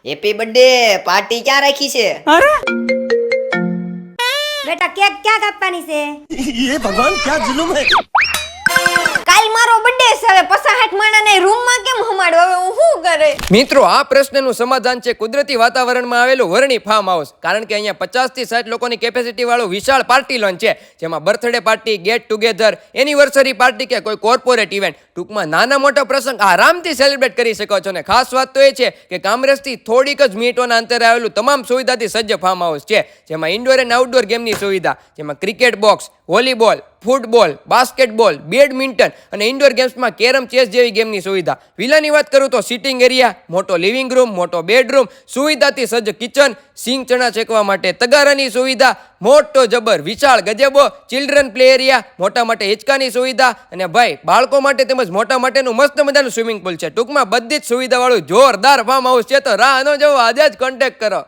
Happy birthday party ક્યાં રાખી છે? બેટા કેક ક્યાં કાપવાની છે? ये भगवान क्या जुल्म है। કાલ મારો બર્થડે છે, હવે 65 માણાને રૂમમાં કેમ હમાડો? હવે હું શું કરે? મિત્રો, આ પ્રશ્નનું સમાધાન છે કુદરતી વાતાવરણમાં આવેલું વરણી ફાર્મ હાઉસ. કારણ કે અહીંયા 50 થી 60 લોકોની કેપેસિટી વાળું વિશાળ પાર્ટી લોન છે, જેમાં birthday party, get together, anniversary party કે કોઈ કોર્પોરેટ ઇવેન્ટ, ટૂંકમાં નાના મોટા પ્રસંગ આરામથી સેલિબ્રેટ કરી શકો છો. અને ખાસ વાત તો એ છે કે કામરેજથી થોડીક જ મિનિટોના અંતરે આવેલું તમામ સુવિધાથી સજ્જ ફાર્મ હાઉસ છે, જેમાં ઇન્ડોર એન્ડ આઉટડોર ગેમની સુવિધા, જેમાં cricket box, volleyball, football, basketball, badminton અને ઇન્ડોર ગેમ્સમાં કેરમ, ચેસ જેવી ગેમની સુવિધા. વિલાની વાત કરું તો સિટિંગ એરિયા, મોટો લિવિંગ રૂમ, મોટો બેડરૂમ, સુવિધાથી સજ્જ કિચન, સિંગ ચણા શેકવા માટે તગારાની સુવિધા, મોટો જબર વિશાળ ગજેબો, ચિલ્ડ્રન પ્લે એરિયા, મોટા માટે હિંચકાની સુવિધા અને ભાઈ બાળકો માટે તેમજ મોટા માટેનું મસ્ત મજાનું સ્વિમિંગ પુલ છે. ટૂંકમાં બધી જ સુવિધાવાળું જોરદાર ફાર્મ હાઉસ છે. તો રાહ ન જોવો, આજે જ કોન્ટેક્ટ કરો.